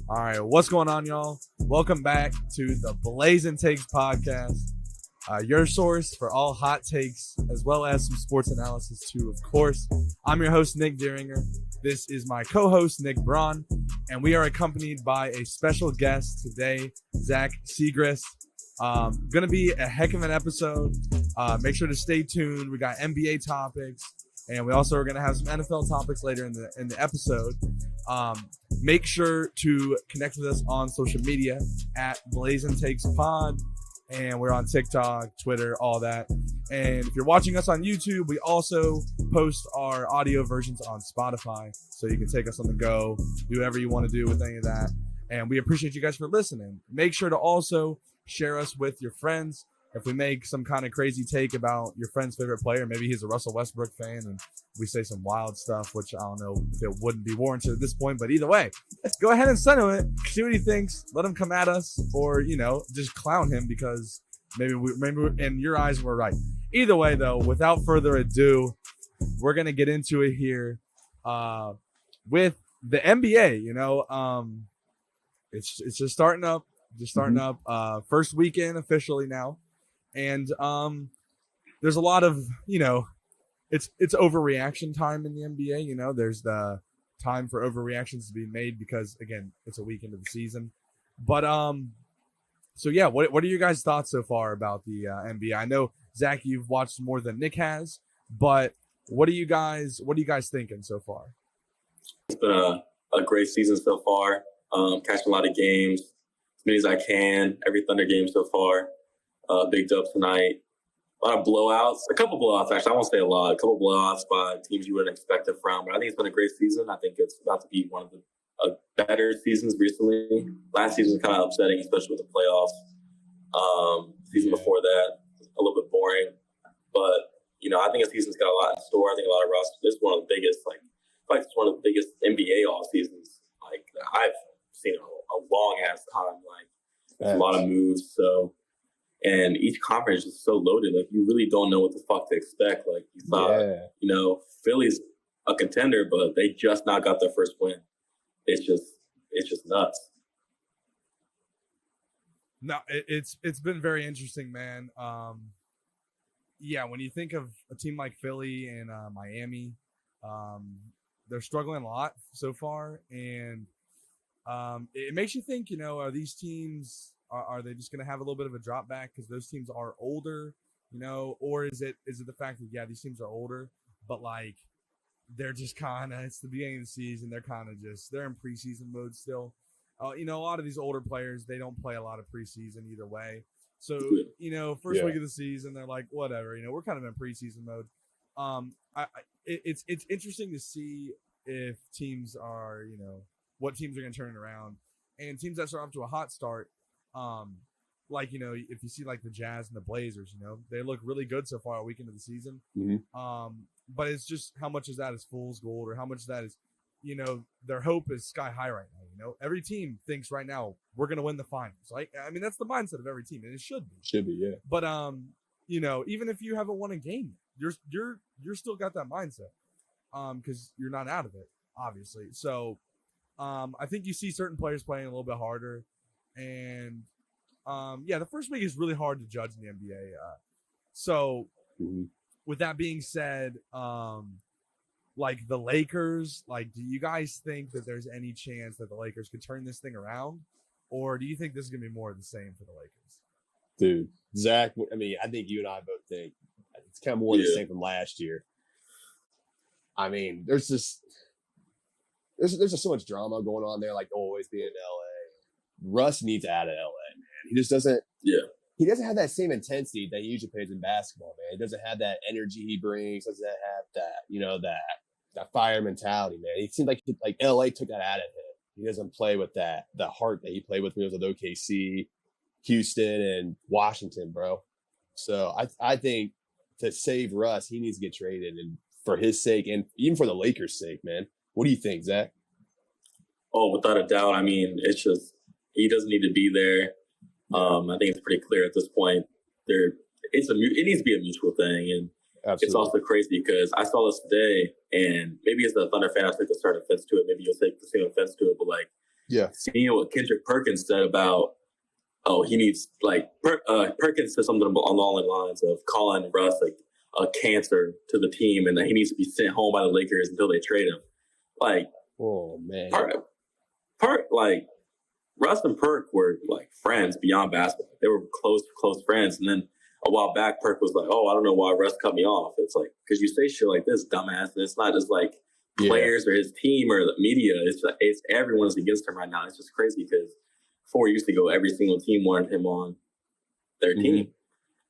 All right, what's going on, y'all? Welcome back to the Blazin Takes podcast, your source for all hot takes, as well as some sports analysis too, of course. I'm your host, Nick Dieringer. This is my co-host, Nick Braun, and we are accompanied by a special guest today, Zach Segrist. Going to be a heck of an episode. Make sure to stay tuned. We got NBA topics, and we also are going to have some NFL topics later in the episode. Make sure to connect with us on social media at Blazin Takes Pod, and we're on TikTok, Twitter, all that. And if you're watching us on YouTube, we also post our audio versions on Spotify, so you can take us on the go, do whatever you want to do with any of that. And we appreciate you guys for listening. Make sure to also share us with your friends. If we make some kind of crazy take about your friend's favorite player, maybe he's a Russell Westbrook fan, and we say some wild stuff, which I don't know if it wouldn't be warranted at this point, but either way, go ahead and send him it. See what he thinks. Let him come at us, or, just clown him because maybe in your eyes we're right. Either way, though, without further ado, we're going to get into it here with the NBA. It's just starting up. First weekend officially now. And there's a lot of, it's overreaction time in the NBA. There's the time for overreactions to be made because, again, it's a week into the season. But so yeah, what are your guys' thoughts so far about the NBA? I know, Zach, you've watched more than Nick has, but what are you guys thinking so far? It's been a great season so far. Catching a lot of games, as many as I can. Every Thunder game so far. Big dub tonight. A lot of blowouts. A couple blowouts, actually. I won't say a lot. A couple blowouts by teams you wouldn't expect it from. But I think it's been a great season. I think it's about to be one of the better seasons recently. Last season was kind of upsetting, especially with the playoffs. Season before that, a little bit boring. But, I think the season's got a lot in store. I think a lot of rosters. This is one of the biggest, it's one of the biggest NBA off seasons, I've seen in a long-ass time. There's a lot of moves, so... And each conference is so loaded. You really don't know what the fuck to expect. You thought, Philly's a contender, but they just not got their first win. It's just nuts. No, it's been very interesting, man. When you think of a team like Philly and Miami, they're struggling a lot so far, and it makes you think, are these teams... Are they just going to have a little bit of a drop back because those teams are older, or is it the fact that, these teams are older, but they're just kind of, it's the beginning of the season. They're kind of they're in preseason mode still. A lot of these older players, they don't play a lot of preseason either way. So, first week of the season, they're like, whatever, we're kind of in preseason mode. It's interesting to see if teams are, what teams are going to turn it around, and teams that start off to a hot start. If you see the Jazz and the Blazers, they look really good so far a week into the season. Mm-hmm. But it's just how much of that is fool's gold, or how much of that is, their hope is sky high right now. Every team thinks right now we're going to win the finals. That's the mindset of every team, and it should be. Should be, yeah. But even if you haven't won a game, you're still got that mindset, because you're not out of it, obviously. So, I think you see certain players playing a little bit harder. And, the first week is really hard to judge in the NBA. With that being said, the Lakers, do you guys think that there's any chance that the Lakers could turn this thing around? Or do you think this is going to be more of the same for the Lakers? Dude, Zach, I think you and I both think it's kind of more of the same from last year. There's just so much drama going on there, always being in LA. Russ needs out of LA, man. He just doesn't. Yeah. He doesn't have that same intensity that he usually plays in basketball, man. He doesn't have that energy he brings. Doesn't have that, that fire mentality, man. It seems like LA took that out of him. He doesn't play with the heart that he played with when he was with OKC, Houston, and Washington, bro. So I think to save Russ, he needs to get traded, and for his sake, and even for the Lakers' sake, man. What do you think, Zach? Oh, without a doubt. It's just. He doesn't need to be there. I think it's pretty clear at this point. It needs to be a mutual thing, and Absolutely. It's also crazy because I saw this today, and maybe as a Thunder fan, I took a certain offense to it. Maybe you'll take the same offense to it, but seeing what Kendrick Perkins said about, he needs, like, Perkins said something along the lines of calling Russ, like, a cancer to the team and that he needs to be sent home by the Lakers until they trade him. Like, oh, man. Like, Russ and Perk were, like, friends beyond basketball. They were close friends. And then a while back, Perk was like, I don't know why Russ cut me off. It's like, because you say shit like this, dumbass. And it's not just, like, players or his team or the media. It's everyone's against him right now. It's just crazy because 4 years ago, every single team wanted him on their team.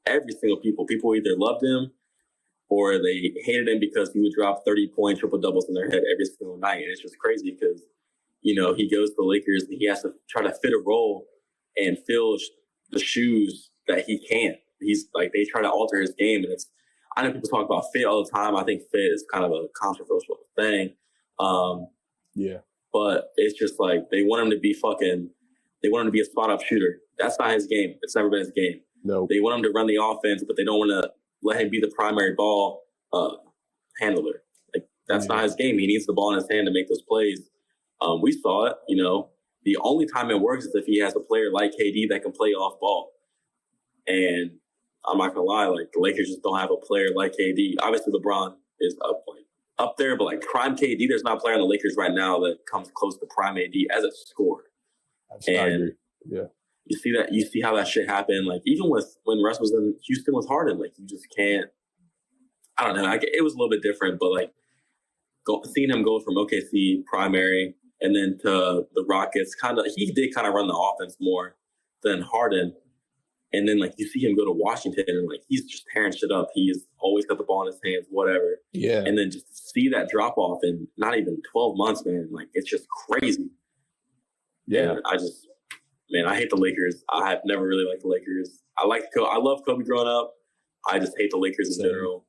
Every single people either loved him or they hated him because he would drop 30-point triple-doubles in their head every single night. And it's just crazy because, he goes to the Lakers and he has to try to fit a role and fill the shoes that he can't. He's like, they try to alter his game. And I know people talk about fit all the time. I think fit is kind of a controversial thing. But it's just like, they want him to be a spot-up shooter. That's not his game. It's never been his game. No. They want him to run the offense, but they don't want to let him be the primary ball handler. Like, that's not his game. He needs the ball in his hand to make those plays. We saw it, the only time it works is if he has a player like KD that can play off ball. And I'm not going to lie, like, the Lakers just don't have a player like KD. Obviously, LeBron is up there, but like prime KD, there's not a player on the Lakers right now that comes close to prime AD as a scorer. And you see how that shit happened. Like, even when Russ was in Houston with Harden, like, you just can't. I don't know. It was a little bit different, but like seeing him go from OKC primary and then to the Rockets, he did kind of run the offense more than Harden. And then, like, you see him go to Washington and, like, he's just tearing shit up. He's always got the ball in his hands, whatever. Yeah. And then just see that drop off in not even 12 months, man. Like, it's just crazy. Yeah. And I hate the Lakers. I have never really liked the Lakers. I love Kobe growing up. I just hate the Lakers in general.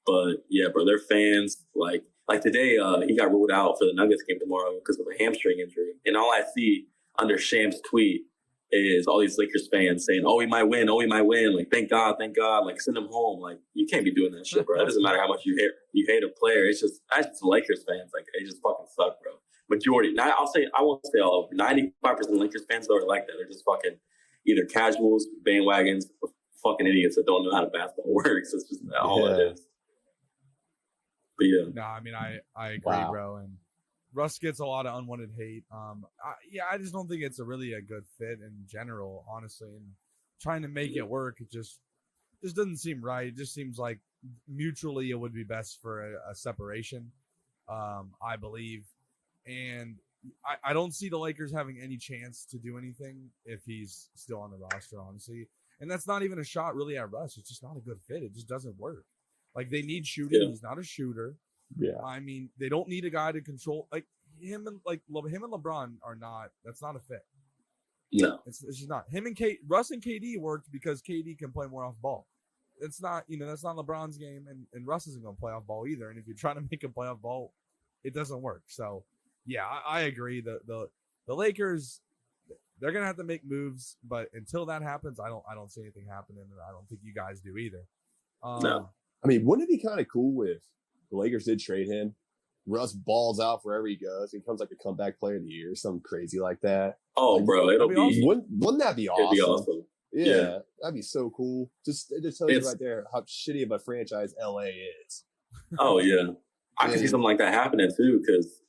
But, yeah, bro, they're fans. Like today, he got ruled out for the Nuggets game tomorrow because of a hamstring injury. And all I see under Sham's tweet is all these Lakers fans saying, we might win. Like, thank God. Like, send him home. Like, you can't be doing that shit, bro. It doesn't matter how much you hate a player. It's just Lakers fans. Like, they just fucking suck, bro. Majority. Now, I won't say all of 95% of Lakers fans are like that. They're just fucking either casuals, bandwagons, or fucking idiots that don't know how the basketball works. It's just all it is. But yeah. No, I mean, I agree, bro. And Russ gets a lot of unwanted hate. I just don't think it's really a good fit in general, honestly. And trying to make it work, it just doesn't seem right. It just seems like mutually it would be best for a separation, I believe. And I don't see the Lakers having any chance to do anything if he's still on the roster, honestly. And that's not even a shot really at Russ. It's just not a good fit. It just doesn't work. Like, they need shooting. Yeah. He's not a shooter. Yeah. I mean, they don't need a guy to control. Like, him and LeBron are not. That's not a fit. No. It's just not. Russ and KD worked because KD can play more off ball. It's not, that's not LeBron's game, and Russ isn't going to play off ball either. And if you're trying to make him play off ball, it doesn't work. So, yeah, I agree. The Lakers, they're going to have to make moves, but until that happens, I don't see anything happening, and I don't think you guys do either. No. I mean, wouldn't it be kind of cool if the Lakers did trade him? Russ balls out wherever he goes. He becomes like a comeback player of the year, something crazy like that. Oh, like, bro, it'll be awesome. Wouldn't that be awesome? It'd be awesome. Yeah, that'd be so cool. It just tells you right there how shitty of a franchise LA is. Oh, yeah. I can see something like that happening, too, because,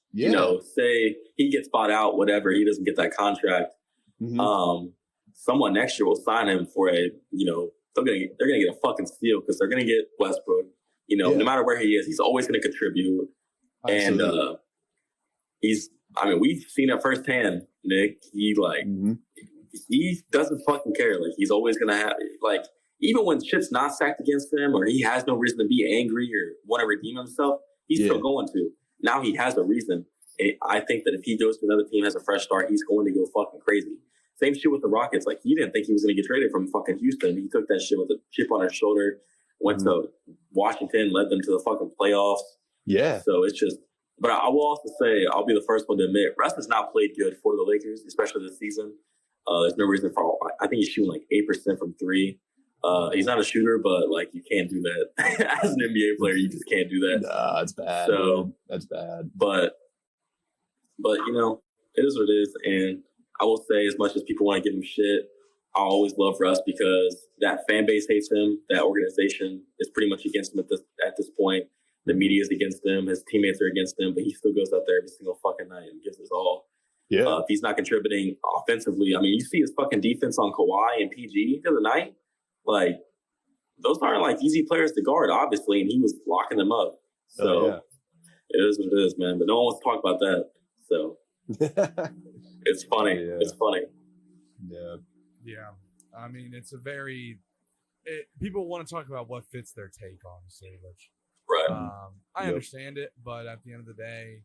say he gets bought out, whatever, he doesn't get that contract. Mm-hmm. Someone next year will sign him for they're gonna get a fucking steal because they're gonna get Westbrook. No matter where he is, he's always gonna contribute. Absolutely. And we've seen it firsthand, Nick. He he doesn't fucking care. Like, he's always gonna have, like, even when shit's not stacked against him or he has no reason to be angry or want to redeem himself, he's still going to. Now he has a reason. I think that if he goes to another team, has a fresh start, he's going to go fucking crazy. Same shit with the Rockets. Like, he didn't think he was going to get traded from fucking Houston. He took that shit with a chip on his shoulder, went to Washington, led them to the fucking playoffs. Yeah. So it's just, but I will also say, I'll be the first one to admit, Russ has not played good for the Lakers, especially this season. There's no reason for, I think he's shooting like 8% from three. He's not a shooter, but like, you can't do that. As an NBA player, you just can't do that. Nah, it's bad. So, man. That's bad. But it is what it is. And I will say, as much as people want to give him shit, I always love Russ because that fan base hates him. That organization is pretty much against him at this point. The media is against him. His teammates are against him, but he still goes out there every single fucking night and gives his all. Yeah. If he's not contributing offensively, I mean, you see his fucking defense on Kawhi and PG the other night. Like, those aren't like easy players to guard, obviously, and he was locking them up. So it is what it is, man. But no one wants to talk about that. So it's funny. Yeah. It's funny. Yeah. Yeah. I mean, it's a very people want to talk about what fits their take, honestly, which right. I understand it, but at the end of the day,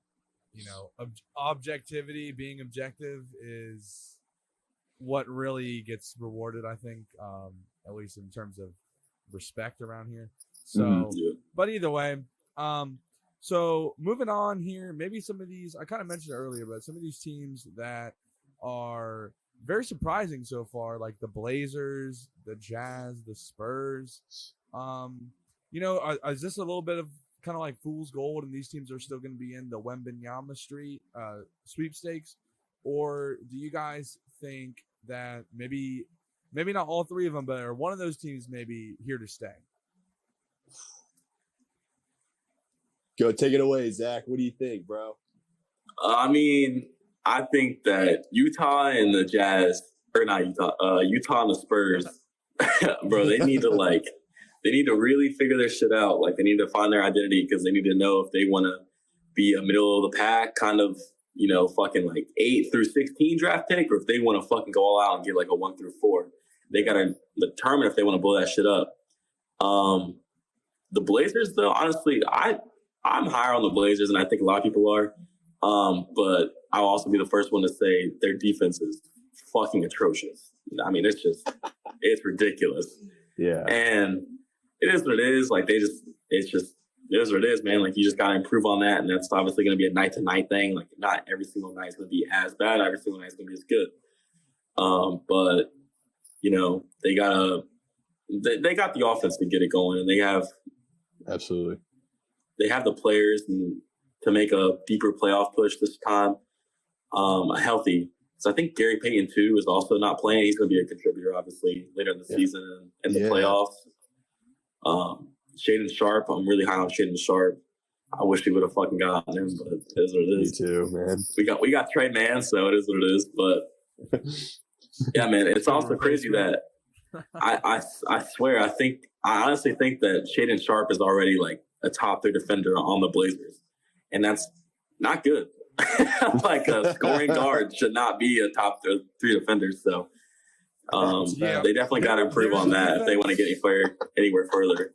you know, objectivity, being objective is what really gets rewarded, I think, at least in terms of respect around here. So, but either way, so moving on here, maybe some of these, I kind of mentioned earlier, but some of these teams that are very surprising so far, like the Blazers, the Jazz, the Spurs. You know, is this a little bit of kind of like fool's gold, and these teams are still going to be in the Wembenyama Street sweepstakes? Or do you guys think that maybe not all three of them, but are one of those teams maybe here to stay? Go, take it away, Zach. What do you think, bro? I mean, I think that Utah and the Jazz, or not Utah, Utah and the Spurs, bro, they need to really figure their shit out. Like, they need to find their identity because they need to know if they want to be a middle of the pack kind of, you know, fucking like 8 through 16 draft pick, or if they want to fucking go all out and get like a 1 through 4. They got to determine if they want to blow that shit up. The Blazers, though, honestly, I'm higher on the Blazers, and I think a lot of people are. But I'll also be the first one to say their defense is fucking atrocious. I mean, it's ridiculous. Yeah. And it is what it is. Like, it is what it is, man. Like, you just got to improve on that. And that's obviously going to be a night-to-night thing. Like, not every single night is going to be as bad. Every single night is going to be as good. But, you know, they got the offense to get it going. And they have the players to make a deeper playoff push this time. Healthy. So I think Gary Payton, too, is also not playing. He's going to be a contributor, obviously, later in the season and the playoffs. Shaedon Sharpe, I'm really high on Shaedon Sharpe. I wish we would have fucking gotten him, but it is what it is. Me too, man. We got Trey Mann, so it is what it is. But yeah, man, it's also crazy that I swear I honestly think that Shaedon Sharpe is already like a top 3 defender on the Blazers, and that's not good. Like, a scoring guard should not be a top 3 defender. So they definitely got to improve on that if they want to get anywhere further.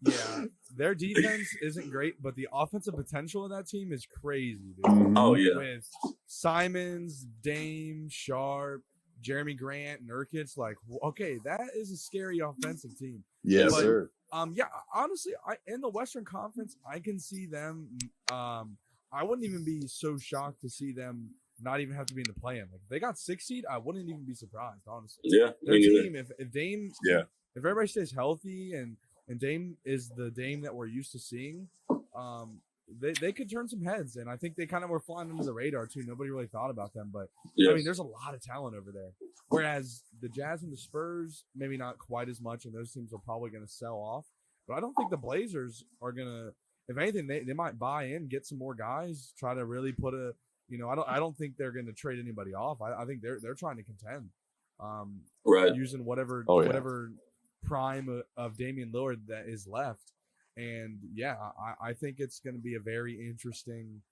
Yeah, their defense isn't great, but the offensive potential of that team is crazy, dude. Oh yeah, with Simons, Dame, Sharp, Jeremy Grant, Nurkic, like, okay, that is a scary offensive team. Yes, sir. Yeah, honestly, in the Western Conference, I can see them. I wouldn't even be so shocked to see them not even have to be in the play-in. Like, if they got 6 seed, I wouldn't even be surprised, honestly. Yeah, their team, if Dame, if everybody stays healthy and Dame is the Dame that we're used to seeing, they could turn some heads. And I think they kind of were flying under the radar too. Nobody really thought about them, but I mean, there's a lot of talent over there. Whereas the Jazz and the Spurs, maybe not quite as much, and those teams are probably going to sell off. But I don't think the Blazers are going to. If anything, they might buy in, get some more guys, try to really put a. You know, I don't think they're going to trade anybody off. I think they're trying to contend. Right. Using whatever prime of Damian Lillard that is left. And yeah, I think it's going to be a very interesting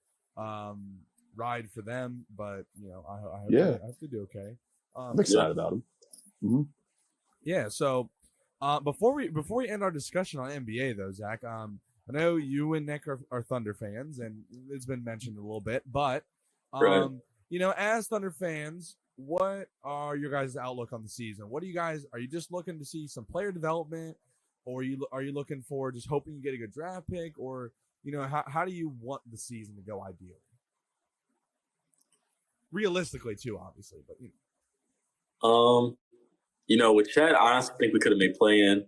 ride for them. But you know, I have to do okay. I'm excited about them. Mm-hmm. Yeah. So before we end our discussion on NBA, though, Zach, I know you and Nick are Thunder fans, and it's been mentioned a little bit, but you know, as Thunder fans, what are your guys' outlook on the season? What do you guys, are you just looking to see some player development, or are you looking for just hoping you get a good draft pick, or, you know, how do you want the season to go ideally? Realistically too, obviously, but you know. You know, with Chet, I honestly think we could have made play-in.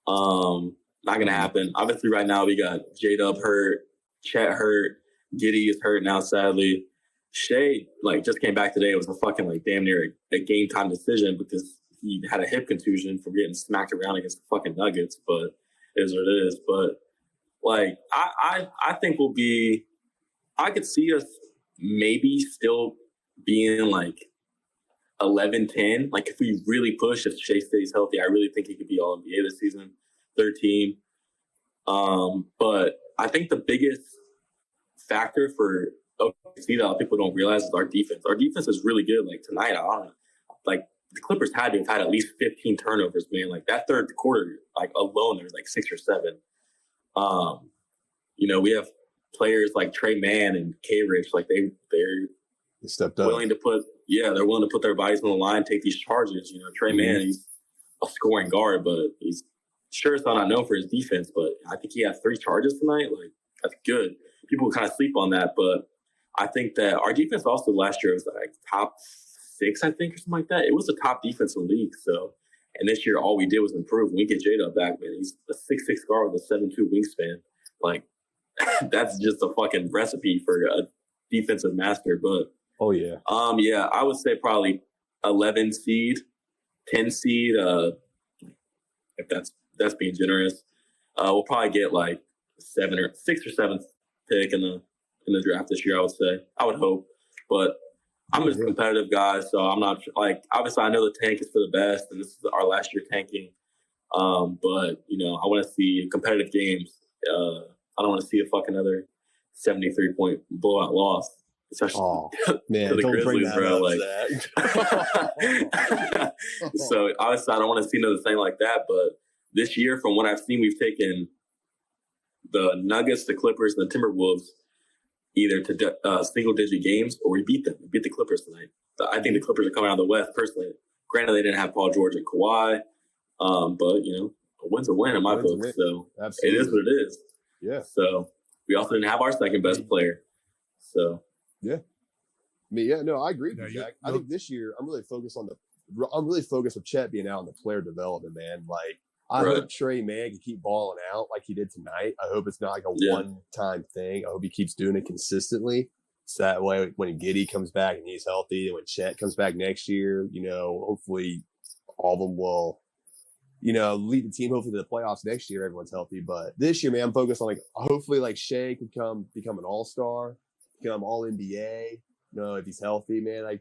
Not gonna happen. Obviously, right now we got J-Dub hurt, Chet hurt, Giddy is hurt now, sadly. Shea just came back today. It was a fucking damn near a game time decision because he had a hip contusion from getting smacked around against the fucking Nuggets. But it is what it is. But I think we'll be. I could see us maybe still being 11-10. If we really push, if Shea stays healthy, I really think he could be All NBA this season, third team. But I think the biggest factor for OKC that people don't realize is our defense. Our defense is really good. Tonight, I don't know. The Clippers had to have had at least 15 turnovers, man. That third quarter, alone, there was 6 or 7. We have players like Trey Mann and K-Rich, They stepped up. They're willing to put their bodies on the line, take these charges. Trey Mann, he's a scoring guard, but he's sure as not known for his defense. But I think he had 3 charges tonight. That's good. People kind of sleep on that, but I think that our defense also last year was top 6, I think, or something like that. It was the top defense in the league. So, and this year all we did was improve. When we get Jada back, man, he's a 6'6" guard with a 7'2" wingspan. That's just a fucking recipe for a defensive master. But I would say probably 11 seed, 10 seed. If that's being generous, we'll probably get 6th or 7th pick in the draft this year. I would say. I would hope, but I'm just a competitive guy, so I'm not obviously I know the tank is for the best, and this is our last year tanking. But I want to see competitive games. I don't want to see a fucking other 73-point blowout loss. Especially man, to the don't Grizzlies, bro. So obviously I don't want to see another thing like that. But this year, from what I've seen, we've taken the Nuggets, the Clippers, and the Timberwolves either to single-digit games, or we beat them. We beat the Clippers tonight. I think the Clippers are coming out of the West, personally. Granted, they didn't have Paul George and Kawhi, but, a win's a win in my book. So Absolutely. It is what it is. Yeah. So we also didn't have our second-best player. So. Yeah. I agree with you, Jack. I think this year I'm really focused with Chet being out on the player development, man. I hope Trey Mann can keep balling out like he did tonight. I hope it's not a one-time thing. I hope he keeps doing it consistently. So that way, when Giddey comes back and he's healthy, and when Chet comes back next year, hopefully all of them will, lead the team hopefully to the playoffs next year. Everyone's healthy. But this year, man, I'm focused on hopefully Shea can become an all-star, become all-NBA. If he's healthy, man,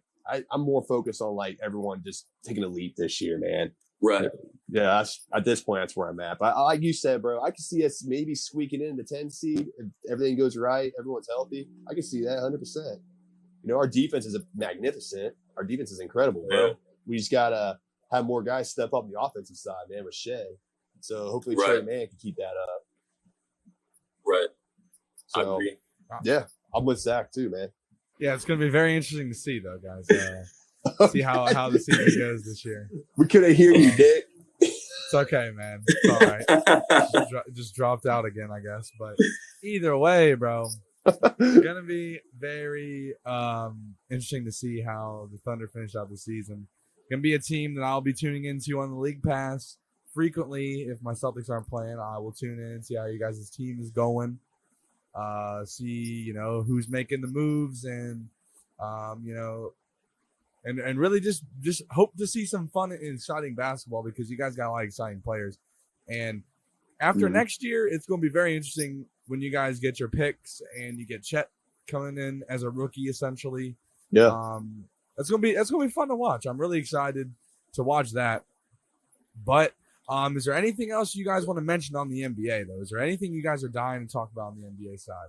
I'm more focused on everyone just taking a leap this year, man. Right. Yeah, at this point, that's where I'm at. But like you said, bro, I can see us maybe squeaking in the 10 seed if everything goes right, everyone's healthy. I can see that 100%. Our defense is magnificent. Our defense is incredible, bro. Yeah. We just got to have more guys step up on the offensive side, man, with Shea. So hopefully Trey Mann can keep that up. Right. So, I agree. Yeah, I'm with Zach too, man. Yeah, it's going to be very interesting to see, though, guys. See how the season goes this year. We couldn't hear you, Dick. It's okay, man. It's all right. Just dropped out again, I guess. But either way, bro, it's going to be very interesting to see how the Thunder finish out the season. Going to be a team that I'll be tuning into on the League Pass frequently. If my Celtics aren't playing, I will tune in and see how you guys' team is going. See, who's making the moves and, and really just hope to see some fun and exciting basketball because you guys got a lot of exciting players. And after next year, it's going to be very interesting when you guys get your picks and you get Chet coming in as a rookie, essentially. Yeah. That's gonna be fun to watch. I'm really excited to watch that. But is there anything else you guys want to mention on the NBA though? Is there anything you guys are dying to talk about on the NBA side?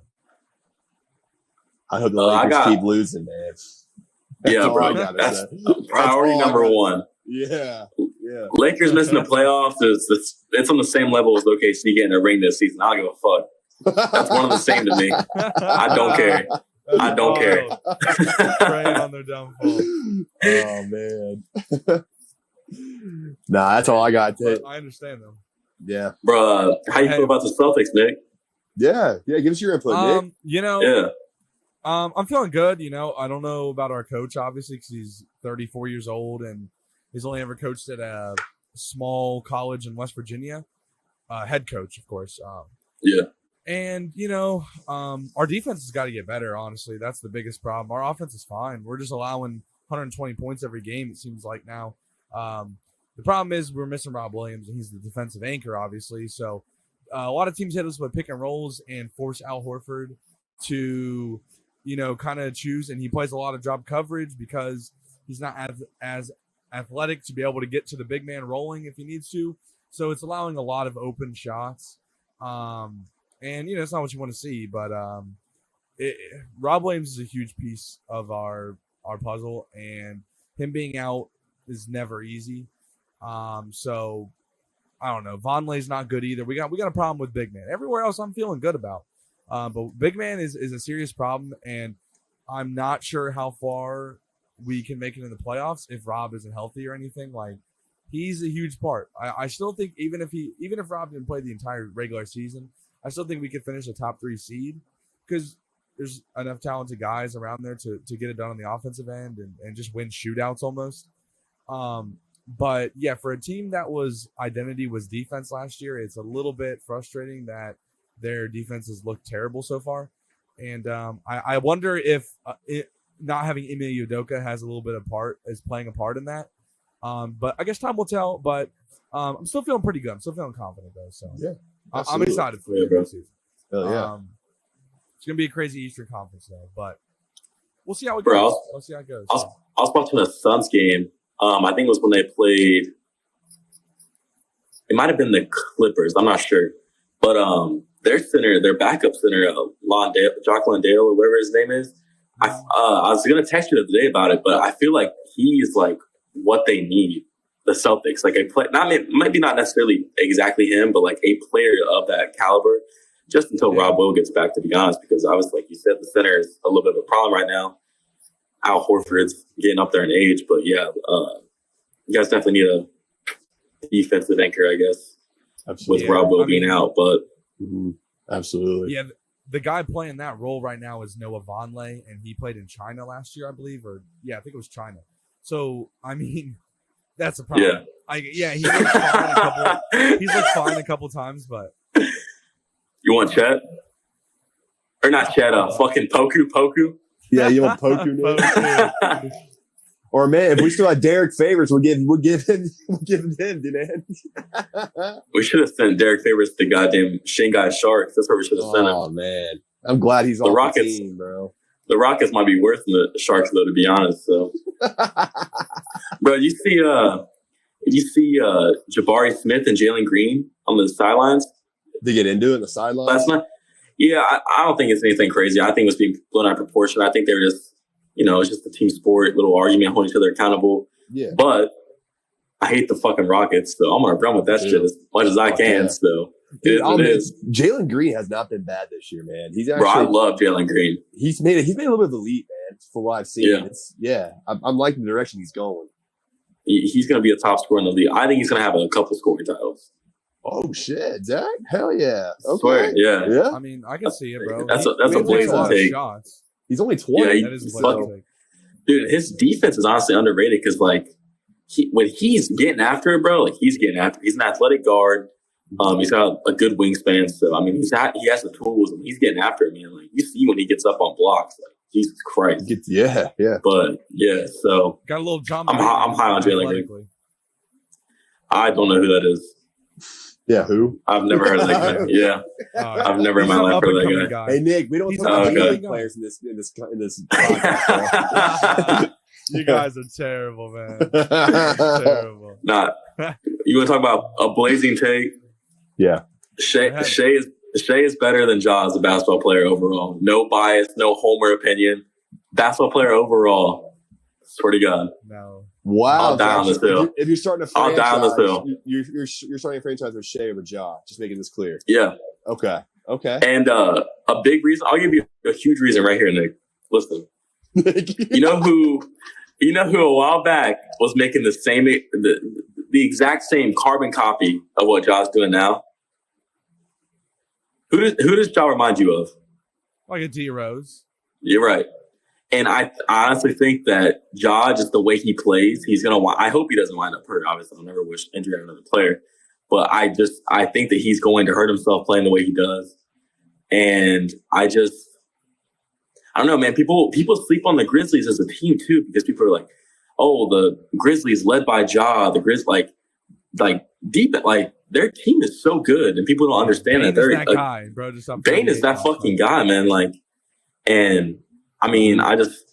I hope the Lakers keep losing, man. Yeah, bro. That's priority number one. Yeah. Lakers missing the playoffs it's on the same level as OKC getting a ring this season. I don't give a fuck. That's one of the same to me. I don't care. I don't care. Praying on their downfall. Oh man. Nah, that's all I got. I understand them. Yeah, bro. How you feel about the Celtics, Nick? Yeah. Give us your input, Nick. I'm feeling good. I don't know about our coach, obviously, because he's 34 years old and he's only ever coached at a small college in West Virginia. Head coach, of course. And, our defense has got to get better, honestly. That's the biggest problem. Our offense is fine. We're just allowing 120 points every game, it seems like now. The problem is we're missing Rob Williams, and he's the defensive anchor, obviously. So a lot of teams hit us with pick and rolls and force Al Horford to, kind of choose. And he plays a lot of drop coverage because he's not as athletic to be able to get to the big man rolling if he needs to. So it's allowing a lot of open shots. And, it's not what you want to see, but Rob Williams is a huge piece of our puzzle, and him being out is never easy. So I don't know. Vonleh's not good either. We got a problem with big man. Everywhere else I'm feeling good about. But big man is a serious problem, and I'm not sure how far we can make it in the playoffs if Rob isn't healthy or anything. Like, he's a huge part. I still think even if Rob didn't play the entire regular season, I still think we could finish a top 3 seed because there's enough talented guys around there to get it done on the offensive end and just win shootouts almost. But yeah, for a team that was identity was defense last year, it's a little bit frustrating that their defenses look terrible so far. And I wonder if not having Ime Udoka has a little bit is playing a part in that. But I guess time will tell. But I'm still feeling pretty good. I'm still feeling confident though. So yeah. I'm excited for the season. Hell yeah. It's gonna be a crazy Eastern Conference though, but we'll see how it goes. We'll see how it goes. I was watching a Suns game. I think it was when they played. It might have been the Clippers. I'm not sure, but their backup center, Jock Landale or whatever his name is. I was gonna text you the other day about it, but I feel like he's like what they need. The Celtics, like maybe not necessarily exactly him, but like a player of that caliber, just until Rob Will gets back, to be honest, because obviously, like you said, the center is a little bit of a problem right now. Al Horford's getting up there in age, but yeah, you guys definitely need a defensive anchor, I guess, with Rob Will being out. But absolutely, yeah, the guy playing that role right now is Noah Vonleh, and he played in China last year, I believe, I think it was China. So I mean. That's a problem. Yeah. He looked fine a couple times, but you want Chet or not Chet? Fucking Poku. Yeah, you want Poku? Or man, if we still had Derek Favors, we'll give him, man. We should have sent Derek Favors to goddamn Shanghai Sharks. That's where we should have sent him. Oh man, I'm glad he's on the team, bro. The Rockets might be worse than the Sharks, though, to be honest. So, bro, you see Jabari Smith and Jalen Green on the sidelines? They get into it in the sidelines last night. Yeah, I don't think it's anything crazy. I think it was being blown out of proportion. I think they were just, it's just a team sport, little argument, holding each other accountable. Yeah. But I hate the fucking Rockets, so I'm gonna run with that shit as much as I can. So. Jalen Green has not been bad this year, man. He's actually, I love Jalen Green. He's made a little bit of a leap, man, for what I've seen. Yeah. I'm liking the direction he's going. He's going to be a top scorer in the league. I think he's going to have a couple scoring titles. Oh shit, Zach! Hell yeah! Okay. Swear, yeah. I mean, I can see it, bro. That's a Blazin take. Shots. He's only 20. Yeah, that is a Blazin take. Dude, his defense is honestly underrated because, like, when he's getting after it, bro, like he's getting after it. He's an athletic guard. He's got a good wingspan, so I mean, he has the tools, and he's getting after it, man. Like you see when he gets up on blocks, like Jesus Christ. Yeah. But yeah, so got a little jump. I'm high on Jalen Green. I don't know who that is. Yeah, who? I've never heard of that guy. Yeah, I've never in my life heard of that guy. Hey Nick, we don't talk about league players in this podcast. You guys are terrible, man. Terrible. Nah, you want to talk about a blazing take? Yeah. Shea is better than Ja as a basketball player overall. No bias, no homer opinion. Basketball player overall. Swear to God. No. Wow. I'll die on this hill. If you're starting a franchise, I'll die on this hill. You're starting a franchise with Shea over Ja. Just making this clear. Yeah. Okay. And a big reason, I'll give you a huge reason right here, Nick. Listen. You know who a while back was making the exact same carbon copy of what Ja's doing now? Who does Ja remind you of? Like a D Rose. You're right. And I honestly think that Ja, just the way he plays, I hope he doesn't wind up hurt. Obviously, I'll never wish injury on another player. But I think that he's going to hurt himself playing the way he does. And I don't know, man. People sleep on the Grizzlies as a team too, because people are like, oh, the Grizzlies led by Ja, the Grizz like deep, like their team is so good, and people don't understand Bane that they're is that guy, bro. Just up Bane is that fucking guy, man. Like, and I mean, I They're just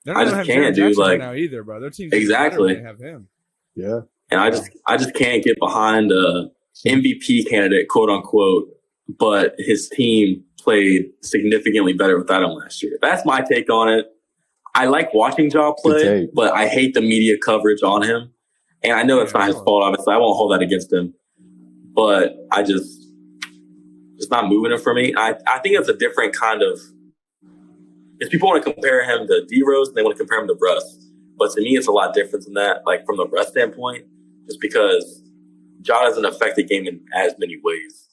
not gonna have can't, Jaren dude. Jackson right Like, now either, bro. Their team's exactly. better when they have him. Yeah. And I just can't get behind a MVP candidate, quote unquote, but his team played significantly better without him last year. That's my take on it. I like watching Ja play, but I hate the media coverage on him. And I know it's not his fault, obviously. I won't hold that against him. But I just not moving it for me. I think it's a different kind of, if people want to compare him to D-Rose, and they want to compare him to Russ. But to me, it's a lot different than that, like from the Russ standpoint, just because Ja doesn't affect the game in as many ways.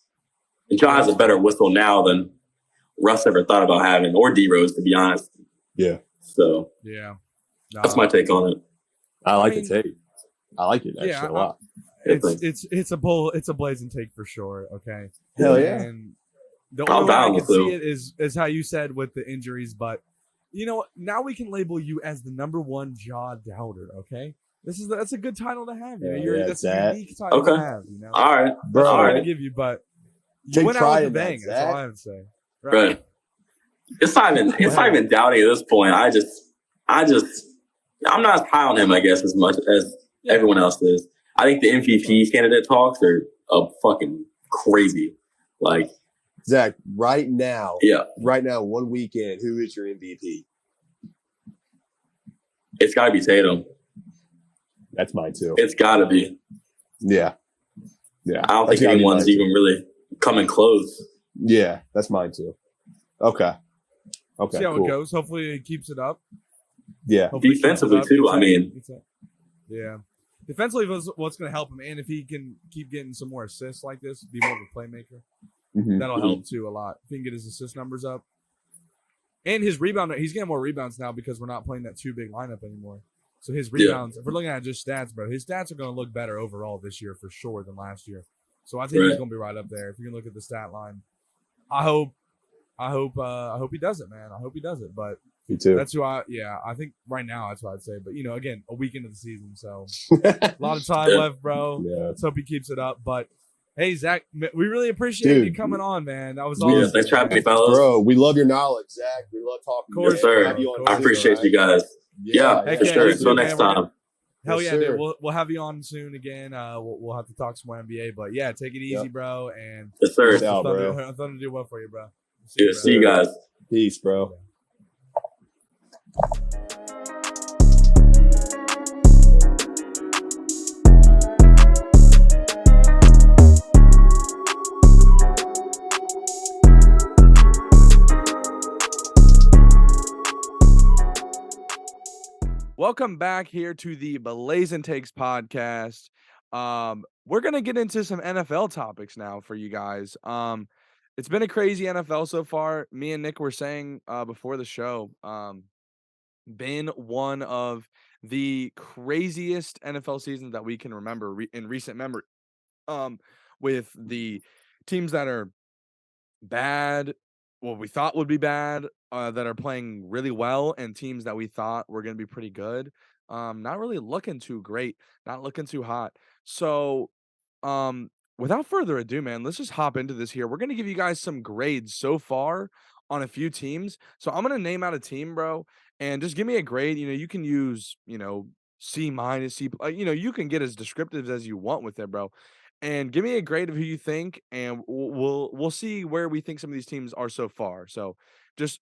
And Ja has a better whistle now than Russ ever thought about having, or D-Rose, to be honest. Yeah. So yeah, that's my take on it. I like the take. I like it actually a lot. It's a Blazin take for sure. Okay. Hell yeah. And the only way I can see it is how you said with the injuries, but you know what? Now we can label you as the number one Ja doubter. Okay. That's a good title to have. You know, that's a unique title to have. You know. All right, bro. All right. To give you, but you went out with a bang. That's all I have to say. Right. It's not even doubting at this point. I'm not as high on him, I guess, as much as everyone else is. I think the MVP candidate talks are fucking crazy. Like, Zach, right now, 1 weekend, who is your MVP? It's got to be Tatum. That's mine too. It's got to be. Yeah. I don't think anyone's even really coming close. Yeah, that's mine too. Okay. See how it goes. Hopefully it keeps it up. Yeah. Hopefully defensively too. I mean, yeah. Defensively was what's going to help him, and if he can keep getting some more assists like this, be more of a playmaker, that'll help too a lot. If he can get his assist numbers up, and his rebound, he's getting more rebounds now because we're not playing that too big lineup anymore. So his rebounds, if we're looking at just stats, bro, his stats are going to look better overall this year for sure than last year. So I think he's going to be right up there. If you can look at the stat line, I hope he does it, man. I hope he does it, but. Me too. That's who I think right now that's what I'd say. But, again, a week into the season, so a lot of time left, bro. Yeah. Let's hope he keeps it up. But, hey, Zach, we really appreciate you coming on, man. That was awesome. Yeah, thanks for having me, fellas. Bro, we love your knowledge, Zach. We love talking to you. Yes, sir. I appreciate you guys. Yeah, for sure. Until next time. Hell yeah, dude. We'll have you on soon again. We'll have to talk some more NBA. But, yeah, take it easy, bro. And yes, sir. I'm to do well for you, bro. See you guys. Peace, bro. Welcome back here to the Blazin Takes podcast. We're gonna get into some NFL topics now for you guys. It's been a crazy NFL so far. Me and Nick were saying before the show, been one of the craziest NFL seasons that we can remember in recent memory. With the teams that are bad, what we thought would be bad, that are playing really well, and teams that we thought were going to be pretty good. Not really looking too great, not looking too hot. So, without further ado, man, let's just hop into this here. We're going to give you guys some grades so far on a few teams. So I'm going to name out a team, bro, and just give me a grade. You can use, C minus, C, you can get as descriptive as you want with it, bro. And give me a grade of who you think, and we'll see where we think some of these teams are so far. So just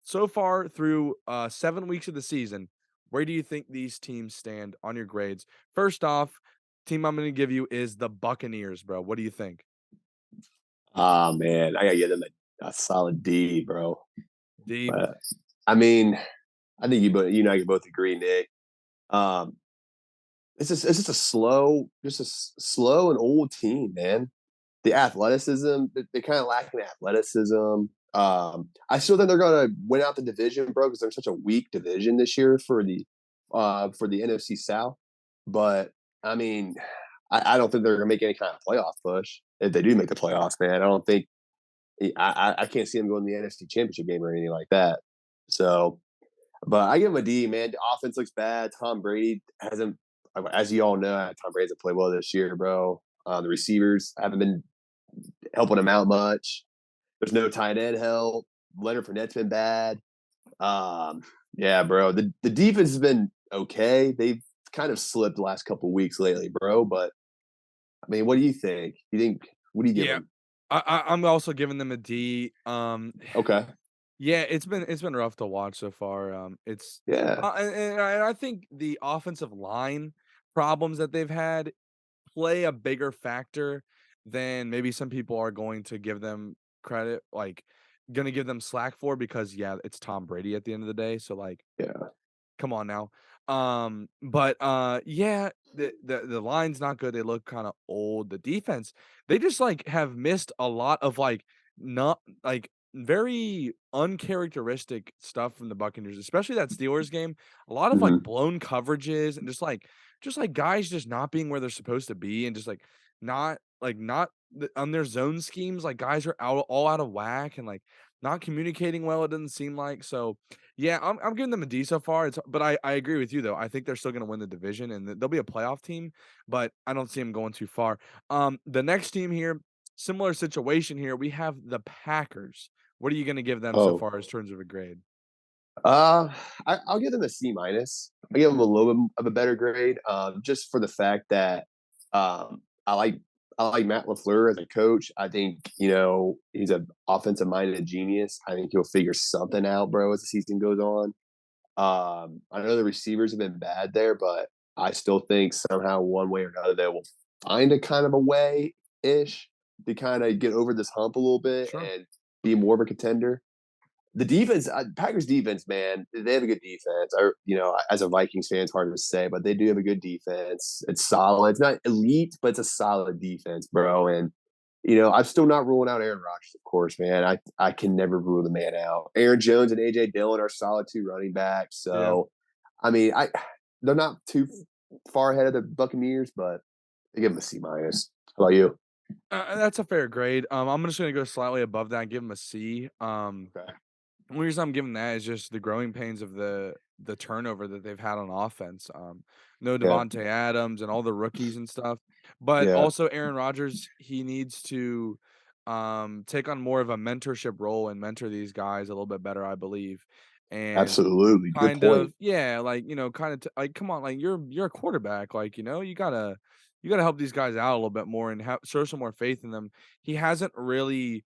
so far through 7 weeks of the season, where do you think these teams stand on your grades? First off, team I'm going to give you is the Buccaneers, bro. What do you think? Man, I gotta give them a solid D, bro. D. I mean, I think you and I can both agree, Nick. It's just a slow and old team, man. The athleticism, they're kind of lacking athleticism. I still think they're gonna win out the division, bro, because they're such a weak division this year for the NFC South. But I mean, I don't think they're gonna make any kind of playoff push if they do make the playoffs, man. I don't think I can't see them going to the NFC Championship game or anything like that. So, but I give him a D, man. The offense looks bad. Tom Brady hasn't, as you all know, Tom Brady hasn't played well this year, bro. The receivers haven't been helping him out much. There's no tight end help. Leonard Fournette's been bad. Um, yeah, bro. The defense has been okay. They've kind of slipped the last couple of weeks lately, bro. But I mean, what do you think? What do you give Yeah, them? I'm also giving them a D. Okay. Yeah, it's been rough to watch so far. It's Yeah. and I think the offensive line problems that they've had play a bigger factor than maybe some people are going to give them credit, like gonna give them slack for because yeah, it's Tom Brady at the end of the day. So like Yeah. come on now. But yeah, the line's not good. They look kind of old. The defense, they just like have missed a lot of like not like very uncharacteristic stuff from the Buccaneers, especially that Steelers game. A lot of like Hmm. blown coverages and just like guys just not being where they're supposed to be and just like not on their zone schemes. Like guys are all out of whack and like not communicating well. It doesn't seem like so. Yeah, I'm giving them a D so far. But I agree with you though. I think they're still going to win the division and they'll be a playoff team, but I don't see them going too far. The next team here, similar situation here. We have the Packers. What are you going to give them so Oh, far as terms of a grade? uh, I'll give them a C minus. I give them a little bit of a better grade, just for the fact that um, I like I like Matt LaFleur as a coach. I think he's an offensive minded genius. I think he'll figure something out, bro, as the season goes on. I know the receivers have been bad there, but I still think somehow one way or another they will find a kind of a way ish to kind of get over this hump a little bit Sure. and be more of a contender. The defense, Packers defense, man, they have a good defense. As a Vikings fan, it's hard to say, but they do have a good defense. It's solid. It's not elite, but it's a solid defense, bro. And I'm still not ruling out Aaron Rodgers, of course, man. I can never rule the man out. Aaron Jones and AJ Dillon are solid two running backs. Yeah. So, I mean, they're not too far ahead of the Buccaneers, but they give them a C minus. How about you? That's a fair grade. I'm just going to go slightly above that and give them a C. Okay. The only reason I'm giving that is just the growing pains of the turnover that they've had on offense. No Yeah. Devontae Adams and all the rookies and stuff, but Yeah. also Aaron Rodgers. He needs to take on more of a mentorship role and mentor these guys a little bit better, I believe. And Absolutely. Good kind point. of yeah, like kind of like come on, like you're a quarterback, like you gotta help these guys out a little bit more and show some more faith in them. He hasn't really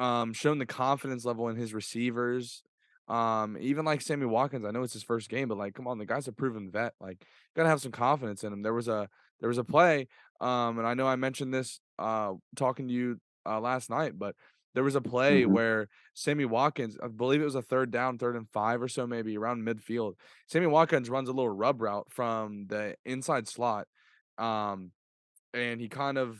shown the confidence level in his receivers. Even like Sammy Watkins, I know it's his first game, but like, come on, the guy's a proven vet. Like, gotta have some confidence in him. There was a play, and I know I mentioned this talking to you last night, but there was a play Hmm. where Sammy Watkins, I believe it was a third down, 3rd and 5 or so, maybe around midfield. Sammy Watkins runs a little rub route from the inside slot, um, and he kind of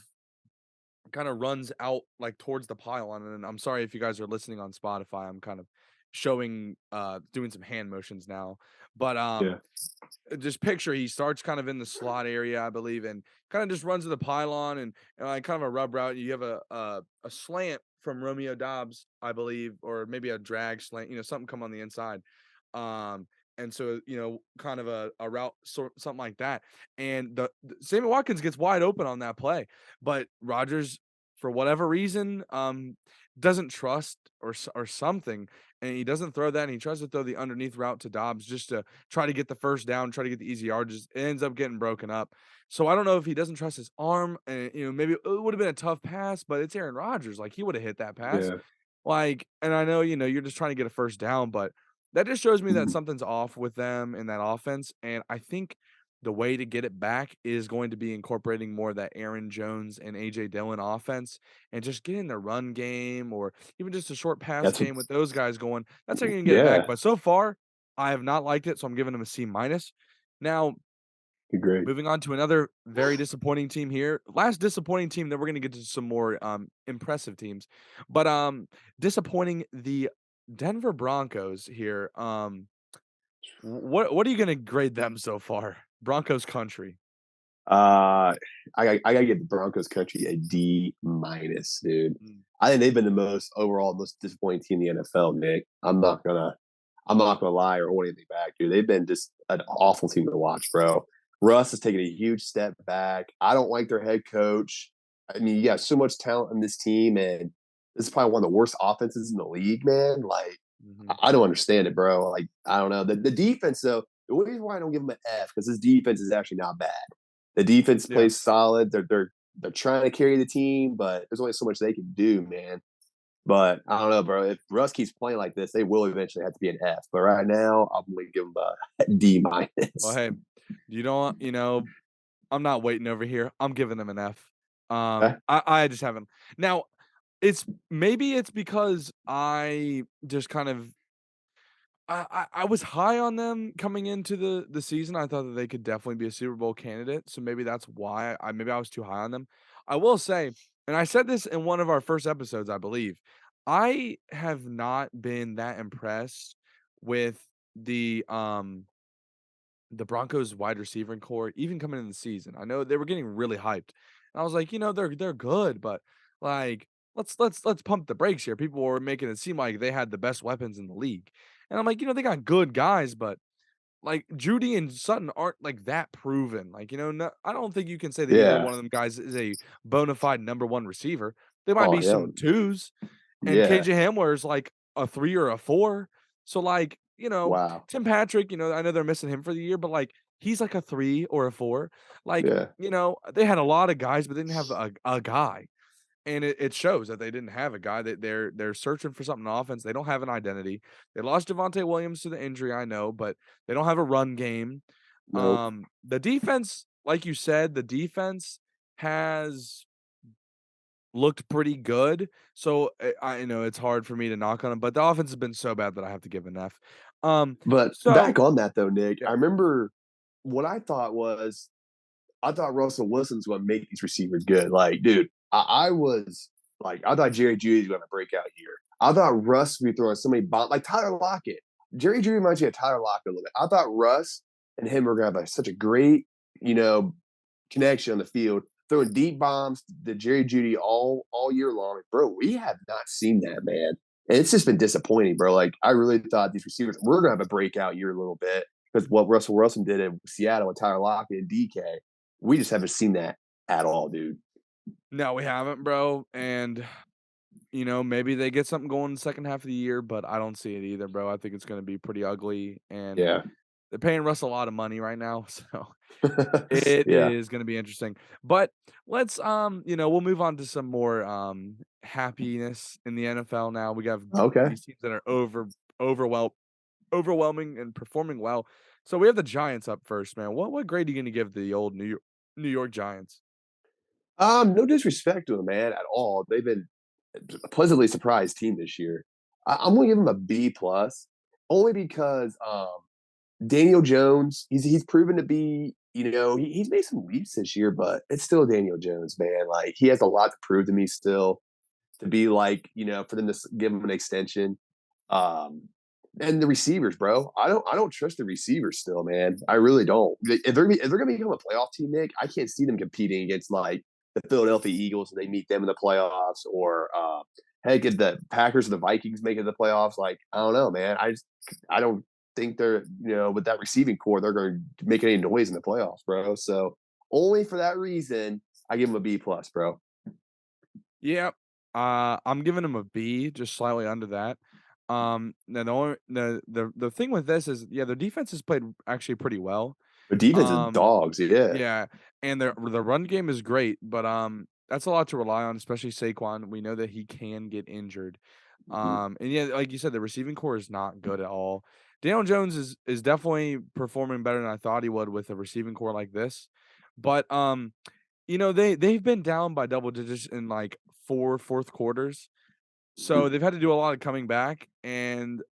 runs out like towards the pylon. And I'm sorry if you guys are listening on Spotify. I'm kind of showing doing some hand motions now. But Yeah. just picture he starts kind of in the slot area, I believe, and kind of just runs to the pylon and like kind of a rub route. You have a slant from Romeo Dobbs, I believe, or maybe a drag slant, something come on the inside. Um and so, kind of a route sort something like that. And the Sammy Watkins gets wide open on that play, but Rogers, for whatever reason, doesn't trust or something, and he doesn't throw that, and he tries to throw the underneath route to Dobbs just to try to get the first down, try to get the easy yard, just it ends up getting broken up. So I don't know if he doesn't trust his arm, and maybe it would have been a tough pass, but it's Aaron Rodgers, like he would have hit that pass. Yeah. Like, and I know, you're just trying to get a first down, but that just shows me that Mhm. something's off with them in that offense. And I think the way to get it back is going to be incorporating more of that Aaron Jones and AJ Dillon offense and just getting the run game or even just a short pass That's game with those guys going. That's how you can get it back. yeah. But so far, I have not liked it, so I'm giving them a C minus. Now, Good grade. moving on to another very disappointing team here. Last disappointing team, then we're gonna get to some more impressive teams. But disappointing the Denver Broncos here. What are you gonna grade them so far? Broncos country. I gotta give the Broncos country a D minus, dude. Mm. I think they've been the most disappointing team in the NFL, Nick. I'm not gonna lie or hold anything back, dude. They've been just an awful team to watch, bro. Russ has taken a huge step back. I don't like their head coach. I mean, you got so much talent on this team, and this is probably one of the worst offenses in the league, man. Like, Mm-hmm. I don't understand it, bro. Like, I don't know. The defense, though, the reason why I don't give them an F, because this defense is actually not bad. The defense Yeah. plays solid. They're trying to carry the team, but there's only so much they can do, man. But I don't know, bro. If Russ keeps playing like this, they will eventually have to be an F. But right now, I'm gonna give them a D Well, minus. hey, I'm not waiting over here. I'm giving them an F. Okay? I just haven't. Now, maybe it's because I just kind of I was high on them coming into the season. I thought that they could definitely be a Super Bowl candidate, so maybe that's why I was too high on them. I will say, and I said this in one of our first episodes, I believe, I have not been that impressed with the Broncos wide receiving core, even coming in the season. I know they were getting really hyped. And I was like, they're good, but like let's pump the brakes here. People were making it seem like they had the best weapons in the league. And I'm like, they got good guys, but like Judy and Sutton aren't like that proven. Like, no, I don't think you can say that either Yeah. one of them guys is a bona fide number one receiver. They might Oh, be yeah. some twos, and Yeah. KJ Hamler is like a 3 or a 4. So, like, Wow. Tim Patrick, I know they're missing him for the year, but, like, he's like a 3 or a 4. Like, Yeah. they had a lot of guys, but they didn't have a guy, and it shows that they didn't have a guy. That they're searching for something on offense. They don't have an identity. They lost Javonte Williams to the injury, I know, but they don't have a run game. Nope. The defense, like you said, the defense has looked pretty good. So I know it's hard for me to knock on them, but the offense has been so bad that I have to give an F. But So back on that though, Nick, yeah, I remember what I thought Russell Wilson's going to make these receivers good. Like, dude, I was like, I thought Jerry Judy was going to break out here. I thought Russ would be throwing so many bombs, like Tyler Lockett. Jerry Judy reminds me of Tyler Lockett a little bit. I thought Russ and him were going to have such a great, you know, connection on the field, throwing deep bombs to Jerry Judy all year long. Bro, we have not seen that, man. And it's just been disappointing, bro. Like, I really thought these receivers were going to have a breakout year a little bit because what Russell Wilson did in Seattle with Tyler Lockett and DK, we just haven't seen that at all, dude. no, we haven't, bro. And maybe they get something going in the second half of the year, but I don't see it either, bro. I think it's going to be pretty ugly, and Yeah. they're paying Russ a lot of money right now, so it Yeah. is going to be interesting. But let's we'll move on to some more happiness in the NFL now. We got Okay. these teams that are overwhel overwhelming and performing well. So we have the Giants up first, man. What grade are you going to give the old New York Giants? No disrespect to them, man, at all. They've been a pleasantly surprised team this year. I'm gonna give them a B plus, only because Daniel Jones, he's proven to be, he's made some leaps this year, but it's still Daniel Jones, man. Like, he has a lot to prove to me still, to be like, for them to give him an extension. Um, and the receivers, bro. I don't trust the receivers still, man. I really don't. If they're gonna become a playoff team, Nick, I can't see them competing against like the Philadelphia Eagles and they meet them in the playoffs, or heck, if the Packers or the Vikings make it to the playoffs. Like, I don't know, man. I don't think they're, with that receiving core, they're going to make any noise in the playoffs, bro. So only for that reason, I give them a B plus, bro. Yeah, I'm giving them a B, just slightly under that. Now the thing with this is, yeah, their defense has played actually pretty well. But defense is Um, dogs, yeah. yeah, and the run game is great, but that's a lot to rely on, especially Saquon. We know that he can get injured. Mhm. And yeah, like you said, the receiving core is not good at all. Daniel Jones is definitely performing better than I thought he would with a receiving core like this. But they've been down by double digits in like 4 fourth quarters. So they've had to do a lot of coming back, and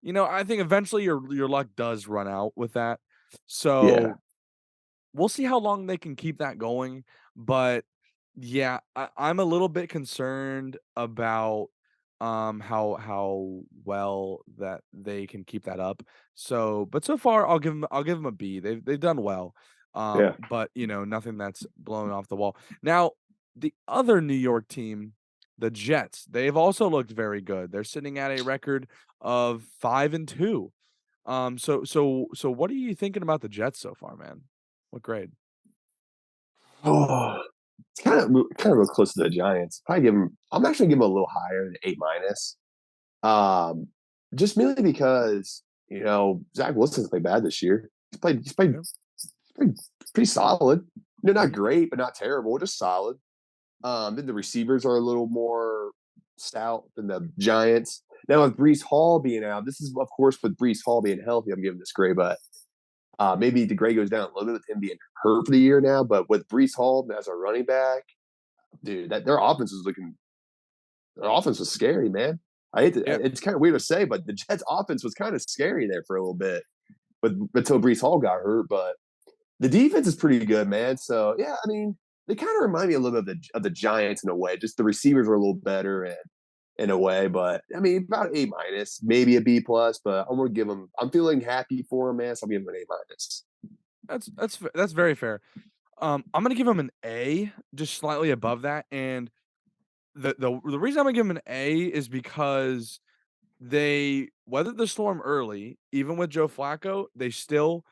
I think eventually your luck does run out with that. Yeah. So we'll see how long they can keep that going. But yeah, I'm a little bit concerned about how well that they can keep that up. So, but so far I'll give them a B. They've done well. Yeah. But nothing that's blown off the wall. Now, the other New York team, the Jets, they've also looked very good. They're sitting at a record of 5-2. So what are you thinking about the Jets so far, man? What grade? Oh, it's kind of real close to the Giants. Probably give them. I'm actually giving them a little higher than A minus. Um, just merely because Zach Wilson's played bad this year. He's played Yeah. pretty, pretty solid. Not Mhm. great, but not terrible. Just solid. Then the receivers are a little more stout than the Giants. Now with Brees Hall being out, this is of course with Brees Hall being healthy, I'm giving this grade, but maybe the grade goes down a little bit with him being hurt for the year now. But with Brees Hall as a running back, dude, that their offense was scary, man. Yeah. It's kind of weird to say, but the Jets offense was kind of scary there for a little bit, but until Brees Hall got hurt. But the defense is pretty good, man. So yeah, I mean, they kind of remind me a little bit of the Giants in a way. Just the receivers were a little better and in a way, but I mean, about A minus, maybe a B plus. But I'm gonna give them. I'm feeling happy for them, man. So I'm giving them an A minus. That's very fair. I'm gonna give him an A, just slightly above that, and the reason I'm gonna give him an A is because they weathered the storm early, even with Joe Flacco. They still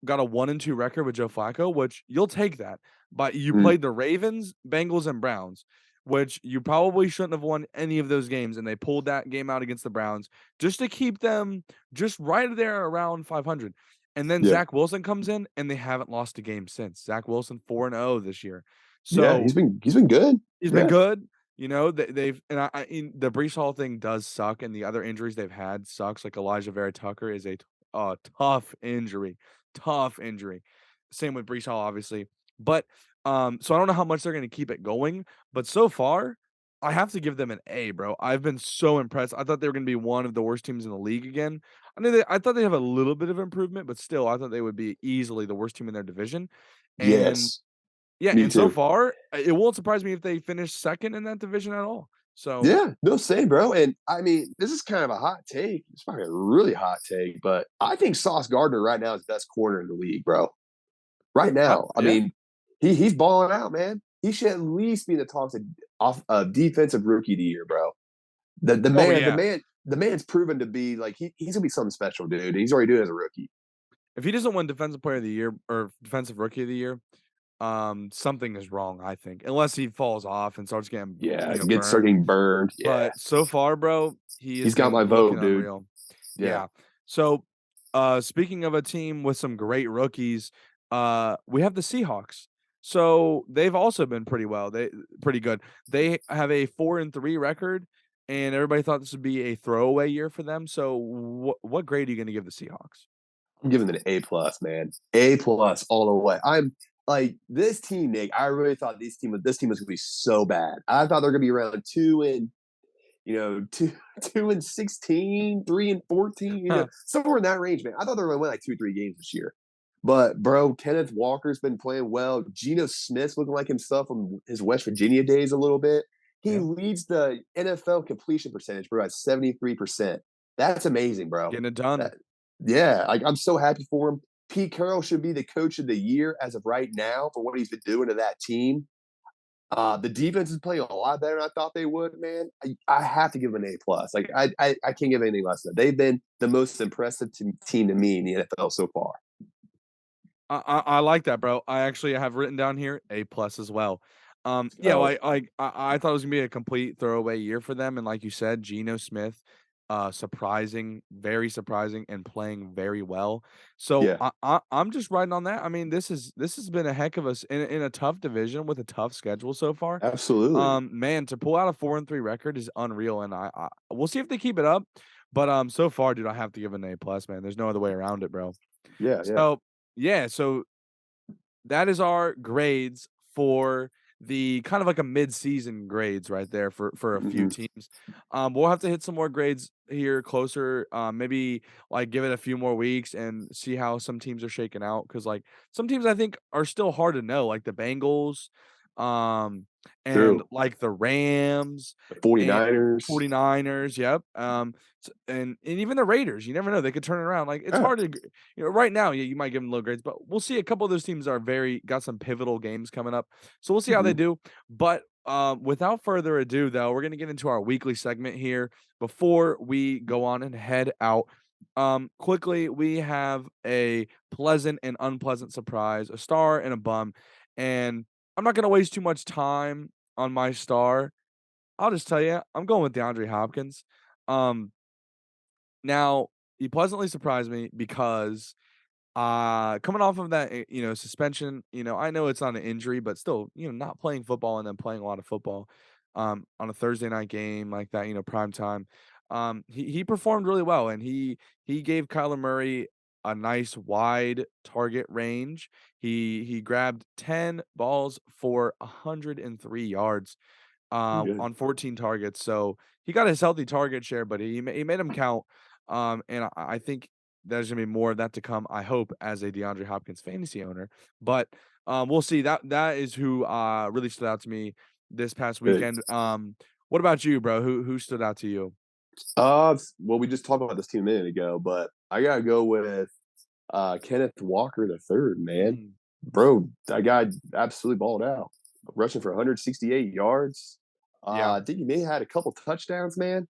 got a 1-2 record with Joe Flacco, which you'll take that. But you Mm, played the Ravens, Bengals, and Browns, which you probably shouldn't have won any of those games, and they pulled that game out against the Browns just to keep them just right there around 500. And then yeah, Zach Wilson comes in, and they haven't lost a game since. Zach Wilson 4-0 this year. yeah. So He's been good. he's been Yeah, good. They've and the Brees Hall thing does suck, and the other injuries they've had sucks. Like Elijah Vera Tucker is a tough injury, tough injury. Same with Brees Hall, obviously. But so I don't know how much they're going to keep it going, but so far, I have to give them an A, bro. I've been so impressed. I thought they were going to be one of the worst teams in the league again. I thought they have a little bit of improvement, but still, I thought they would be easily the worst team in their division. And yes, yeah, me and so too. far, it won't surprise me if they finish second in that division at all. So, Yeah, no, same, bro. And I mean, this is kind of a hot take. It's probably a really hot take, but I think Sauce Gardner right now is the best corner in the league, bro. Right now, I yeah, mean, he's balling out, man. He should at least be in the talks of defensive rookie of the year, bro. The oh man, the yeah. man, the man's proven to be like he's gonna be something special, dude. He's already doing it as a rookie. If he doesn't win Defensive Player of the Year or Defensive Rookie of the Year, something is wrong. I think, unless he falls off and starts getting Yeah, burned. starting burned. Yeah, But so far, bro, he has he's got been my looking vote, dude. unreal. Yeah, Yeah. So, speaking of a team with some great rookies, we have the Seahawks. So they've also been pretty good. They have a 4-3 record, and everybody thought this would be a throwaway year for them. So, what grade are you going to give the Seahawks? I'm giving it an A plus, man. A plus all the way. I'm like this team, Nick. I really thought this team was gonna be so bad. I thought they're gonna be around two two and 16, 3 and 14, somewhere in that range, man. I thought they were gonna win like 2 or 3 games this year. But bro, Kenneth Walker's been playing well. Geno Smith's looking like himself from his West Virginia days a little bit. He Yeah, leads the NFL completion percentage, bro, at 73%. That's amazing, bro. getting it done. That, yeah, I'm so happy for him. Pete Carroll should be the coach of the year as of right now for what he's been doing to that team. The defense is playing a lot better than I thought they would, man. I have to give them an A plus. Like I can't give anything less than that. They've been the most impressive team to me in the NFL so far. I like that, bro. I actually have written down here A plus as well. Yeah, Oh I thought it was gonna be a complete throwaway year for them, and like you said, Geno Smith, surprising, very surprising, and playing very well. So yeah, I'm just riding on that. I mean, this has been a heck of a in a tough division with a tough schedule so far. absolutely. Man, to pull out a 4-3 record is unreal, and I we'll see if they keep it up. But so far, dude, I have to give it an A plus, man. There's no other way around it, bro. Yeah, yeah. So yeah, so that is our grades for the kind of like a mid-season grades right there for a few Hmm. teams. We'll have to hit some more grades here closer. Maybe like give it a few more weeks and see how some teams are shaking out. Because like some teams I think are still hard to know, like the Bengals. And True. like the Rams, The 49ers. 49ers, yep. And even the Raiders, you never know, they could turn it around. Like it's hard to, right now, yeah, you might give them low grades, but we'll see. A couple of those teams are got some pivotal games coming up, so we'll see how they do. But without further ado, though, we're gonna get into our weekly segment here before we go on and head out. Quickly, we have a pleasant and unpleasant surprise, a star and a bum, and I'm not gonna waste too much time on my star. I'll just tell you, I'm going with DeAndre Hopkins. Um, Now he pleasantly surprised me because coming off of that, suspension, I know it's not an injury, but still, not playing football and then playing a lot of football, on a Thursday night game like that, prime time. He performed really well, and he gave Kyler Murray a nice wide target range. He grabbed 10 balls for 103 yards Good. on 14 targets. So he got his healthy target share, but he made them count. And I think there's gonna be more of that to come, I hope, as a DeAndre Hopkins fantasy owner. But we'll see. That is who really stood out to me this past Good. weekend. What about you, bro? Who stood out to you? Well, we just talked about this team a minute ago, but I gotta go with Kenneth Walker the third, man. Bro, that guy absolutely balled out. Rushing for 168 yards. Yeah. I think he may have had a couple touchdowns, man.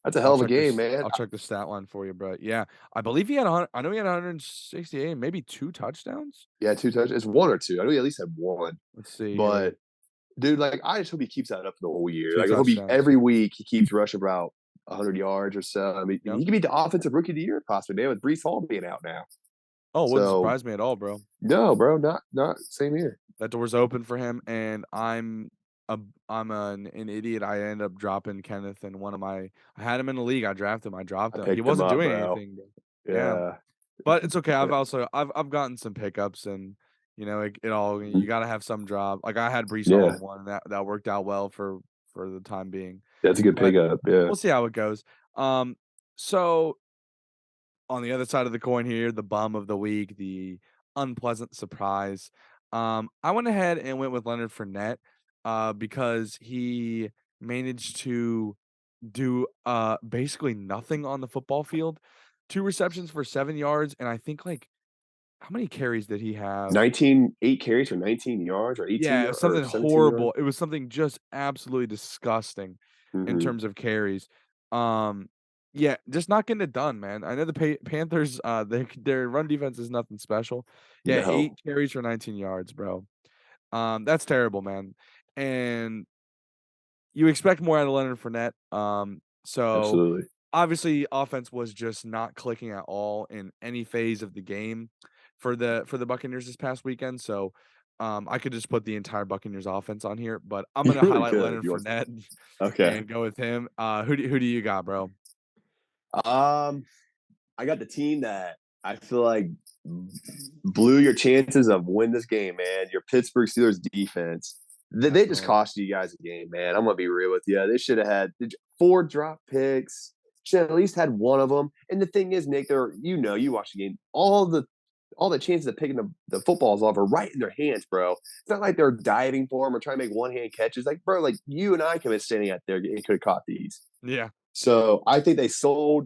That's a hell of a game, man. I'll check the stat line for you, bro. Yeah, I believe he had I know he had 168, maybe 2 touchdowns. Yeah, 2 touchdowns. It's 1 or 2. I know he at least had 1. Let's see here. But dude, like I just hope he keeps that up the whole year. 2 Like I hope touchdowns. every week he keeps rushing about 100 yards or so. I mean, Yep. he could be the offensive rookie of the year possibly, man, with Brees Hall being out now. Oh, wouldn't surprise me at all, bro. No, bro, not same here. That door's open for him, and I'm an idiot. I ended up dropping Kenneth in I had him in the league. I drafted him. I dropped him. He wasn't doing anything, bro. Yeah. But it's okay. I've gotten some pickups, and it all, you gotta have some job. Like I had Brees Hall in one, and that worked out well for the time being. That's a good But pickup. Yeah. we'll see how it goes. So on the other side of the coin here, the bum of the week, the unpleasant surprise. I went ahead and went with Leonard Fournette, because he managed to do basically nothing on the football field. 2 receptions for 7 yards, and I think like how many carries did he have? 8 carries for 19 yards or 18 Yeah, it yards was something or 17 yards. horrible. It was something just absolutely disgusting in terms of carries. Yeah, just not getting it done, man. I know the Panthers, their run defense is nothing special. Yeah, No. 8 carries for 19 yards, bro. That's terrible, man. And you expect more out of Leonard Fournette. So Absolutely. obviously offense was just not clicking at all in any phase of the game for the Buccaneers this past weekend. So I could just put the entire Buccaneers offense on here, but I'm gonna Really highlight good. Leonard Fournette Okay. and go with him. Who do you got, bro? I got the team that I feel like blew your chances of win this game, man. Your Pittsburgh Steelers defense. They just cost you guys a game, man. I'm gonna be real with you. They should have had 4 drop picks. Should have at least had one of them. And the thing is, Nick, you watch the game. All the chances of picking the footballs off are right in their hands, bro. It's not like they're diving for them or trying to make one-hand catches. Like, bro, like you and I could have been standing out there and could have caught these. Yeah. So I think they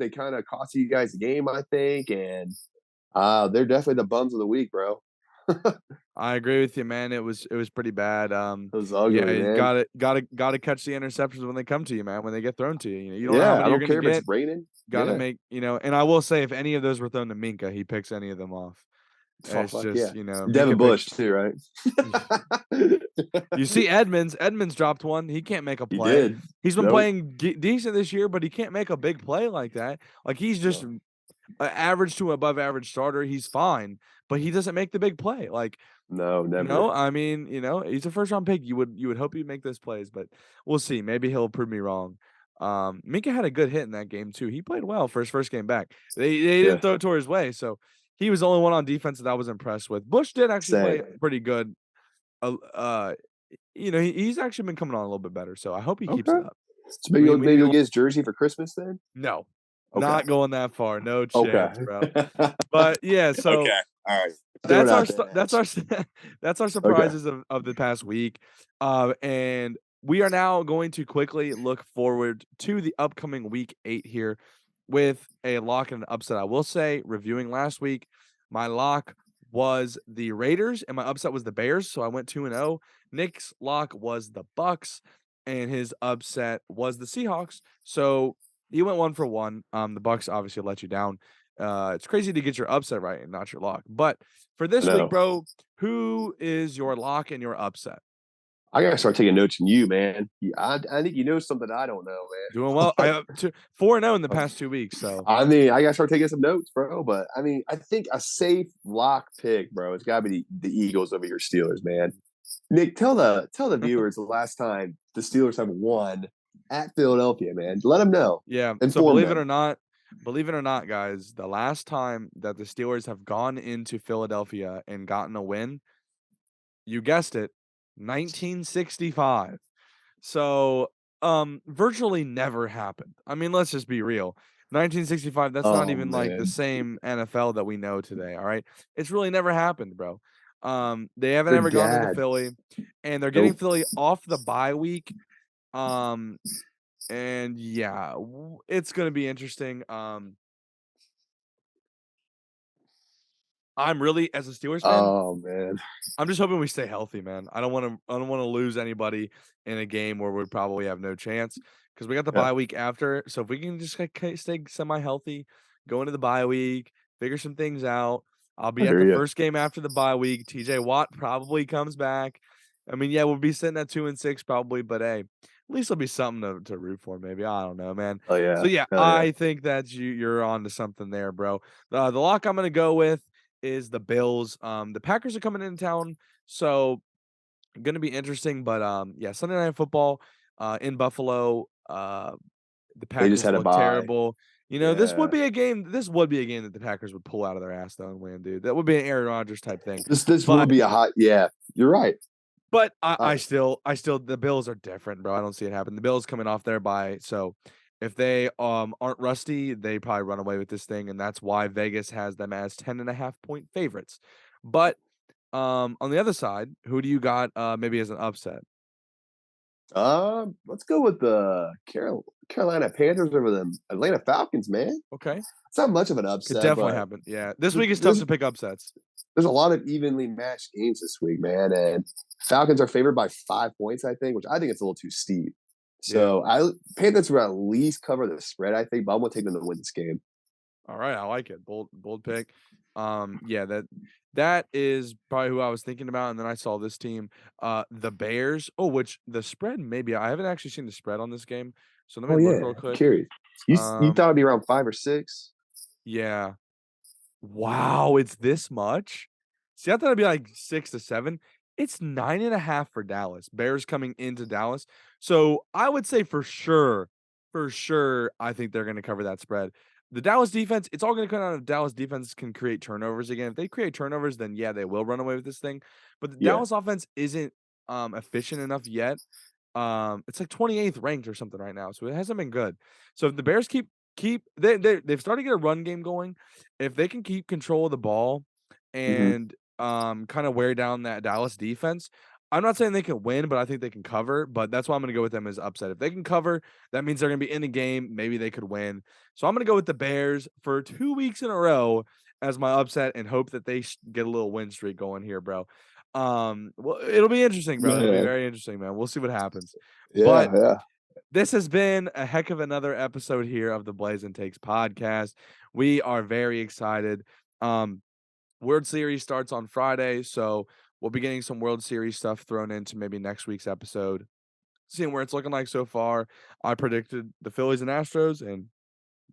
kind of cost you guys the game, I think. And they're definitely the bums of the week, bro. I agree with you, man. It was pretty bad. It was ugly, Yeah, man. gotta catch the interceptions when they come to you, man. When they get thrown to you, you don't know how Yeah, many I you're don't gonna care if get. it's raining. Gotta Yeah. make, and I will say, if any of those were thrown to Minka, he picks any of them off. It's Fuck just, yeah. Minka Devin Bush picks. too, right? You see Edmonds. Edmonds dropped one. He can't make a He play. did. He's been playing decent this year, but he can't make a big play like that. Like he's just an average to above average starter. He's fine, but he doesn't make the big play. Like, No, never. I mean, he's a first round pick. You would hope he'd make those plays, but we'll see. Maybe he'll prove me wrong. Minka had a good hit in that game too. He played well for his first game back. They didn't throw it toward his way, so he was the only one on defense that I was impressed with. Bush did actually play pretty good. He's actually been coming on a little bit better, so I hope he keeps it up. So maybe you'll get his jersey for Christmas then? No, Okay. not going that far. No chance, bro. Okay. But yeah, so Okay. All right. that's our that. that's our that's our Okay. surprises of the past week. And we are now going to quickly look forward to the upcoming week 8 here with a lock and an upset. I will say, reviewing last week, my lock was the Raiders and my upset was the Bears, so I went 2-0. Nick's lock was the Bucks and his upset was the Seahawks. So he went 1 for 1. The Bucks obviously let you down. It's crazy to get your upset right and not your lock. But for this week, No, bro, who is your lock and your upset? I gotta start taking notes from you, man. I think you know something I don't know, Doing well. I man. up to 4-0 in the past 2 weeks. So I mean, I gotta start taking some notes, bro. But I mean, I think a safe lock pick, bro. It's gotta be the Eagles over your Steelers, man. Nick, tell the viewers the last time the Steelers have won at Philadelphia, man. Let them know. yeah. So Inform them. believe it or not, guys, the last time that the Steelers have gone into Philadelphia and gotten a win, you guessed it, 1965. So, virtually never happened. I mean, let's just be real. 1965, that's not Oh even like the man, same NFL that we know today, all right? It's really never happened, bro. They haven't your ever gone into dad. Philly, and they're getting Nope. Philly off the bye week. Um, and yeah, it's gonna be interesting. I'm really, as a Steelers fan, Oh man. I'm just hoping we stay healthy, man. I don't wanna lose anybody in a game where we probably have no chance because we got the Yeah, bye week after. So if we can just like, stay semi-healthy, go into the bye week, figure some things out. I'll I be at hear the you. first game after the bye week. TJ Watt probably comes back. I mean, yeah, we'll be sitting at 2-6 probably, but hey, at least there'll be something to root for, maybe. I don't know, man. Oh So yeah. yeah, Hell yeah. I think that you're on to something there, bro. The lock I'm gonna go with is the Bills. The Packers are coming into town, so gonna be interesting. But yeah, Sunday Night Football in Buffalo. The They just Packers had a look bye. terrible. This would Yeah. be a game. This would be a game that the Packers would pull out of their ass though and win, dude. That would be an Aaron Rodgers type thing. This would But be a hot. Yeah, you're right. but Uh, I still the Bills are different, bro. I don't see it happen. The Bills coming off their bye, so if they aren't rusty, they probably run away with this thing, and that's why Vegas has them as 10.5 point favorites. But on the other side, who do you got maybe as an upset? let's go with the Carolina Panthers over the Atlanta Falcons, man. Okay. It's not much of an Could upset, definitely but happen. Yeah. This th- week is tough there's to pick upsets. there's a lot of evenly matched games this week, man. And Falcons are favored by 5 points, I think, which I think it's a little too steep. Yeah. So Panthers will at least cover the spread, I think, but I'm gonna take them to win this game. All right. I like it. Bold pick. Yeah, that is probably who I was thinking about. And then I saw this team, the Bears. Oh, which the spread, maybe I haven't actually seen the spread on this game. So let me Oh look yeah, real I'm quick. curious. You Um, thought it'd be around 5 or 6? yeah. Wow, it's this much? See, I thought it'd be like 6 to 7. It's 9.5 for Dallas. Bears coming into Dallas. So I would say for sure, I think they're gonna cover that spread. The Dallas defense, it's all gonna come down if Dallas defense can create turnovers again. If they create turnovers, then yeah, they will run away with this thing. But the Yeah. Dallas offense isn't efficient enough yet. It's like 28th ranked or something right now, so it hasn't been good. So if the Bears keep they've started to get a run game going. If they can keep control of the ball Hmm. and kind of wear down that Dallas defense, I'm not saying they can win, but I think they can cover. But that's why I'm going to go with them as upset. If they can cover, that means they're going to be in the game. Maybe they could win. So I'm going to go with the Bears for 2 weeks in a row as my upset and hope that they get a little win streak going here, bro. Well, it'll be interesting, bro. It'll be Man. very interesting, man. We'll see what happens. Yeah, But yeah. this has been a heck of another episode here of the Blazin Takes podcast. We are very excited. Um, World Series starts on Friday, so we'll be getting some World Series stuff thrown into maybe next week's episode. Seeing where it's looking like so far. I predicted the Phillies and Astros, and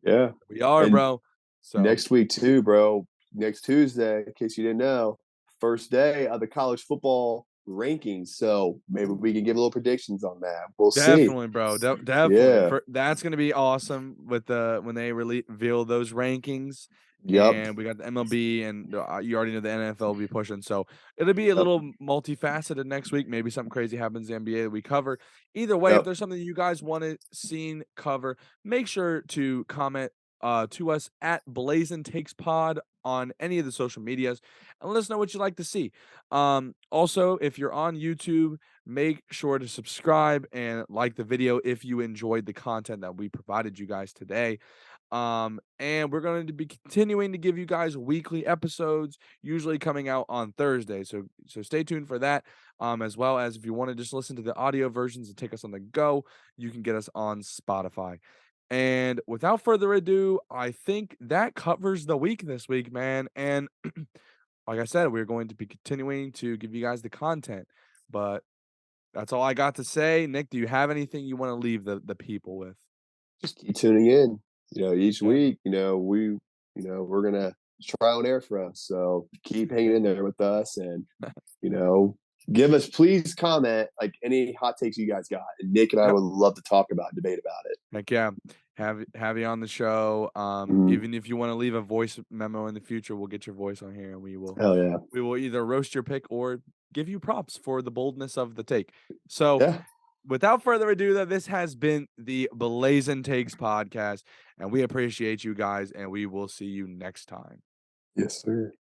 Yeah. we are, And bro. So next week too, bro. Next Tuesday, in case you didn't know, first day of the college football rankings. So maybe we can give a little predictions on that. We'll see. definitely, bro. Definitely. Yeah. That's gonna be awesome with when they reveal those rankings. Yep. And we got the MLB, and you already know the NFL will be pushing. So it'll be a Yep. little multifaceted next week. Maybe something crazy happens in the NBA that we cover. Either way, if Yep. there's something you guys want to seen cover, make sure to comment to us at Blazin Takes Pod on any of the social medias and let us know what you'd like to see. Also, if you're on YouTube, make sure to subscribe and like the video if you enjoyed the content that we provided you guys today. And we're going to be continuing to give you guys weekly episodes, usually coming out on Thursday. So stay tuned for that. As well as if you want to just listen to the audio versions and take us on the go, you can get us on Spotify. And without further ado, I think that covers the week this week, man. And like I said, we're going to be continuing to give you guys the content. But that's all I got to say. Nick, do you have anything you want to leave the people with? Just keep tuning in. Each Yeah. week, we're gonna trial and error for us. So keep hanging in there with us, and give us, please comment like any hot takes you guys got, and Nick and I Yep. would love to talk about, debate about it. Heck yeah. Have you on the show. Even if you want to leave a voice memo in the future, we'll get your voice on here and Hell yeah. we will either roast your pick or give you props for the boldness of the take. So Yeah. without further ado, this has been the Blazin Takes podcast, and we appreciate you guys, and we will see you next time. Yes, sir.